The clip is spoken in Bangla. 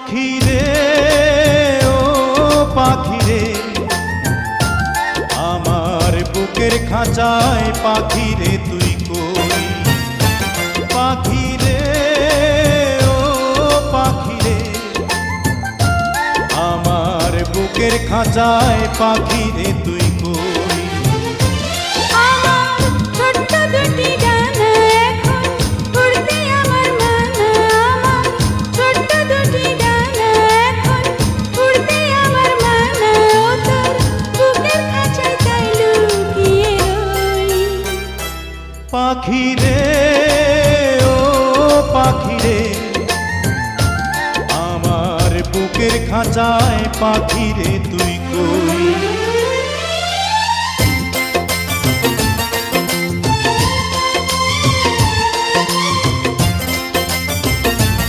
পাখি রে ও পাখি রে, আমার বুকের খাঁচায় পাখি রে তুই কই। পাখি রে ও পাখি রে, আমার বুকের খাঁচায় পাখি রে তুই কই। পাখি রে ও পাখি রে, আমার বুকের খাঁচায় পাখি রে তুই কই।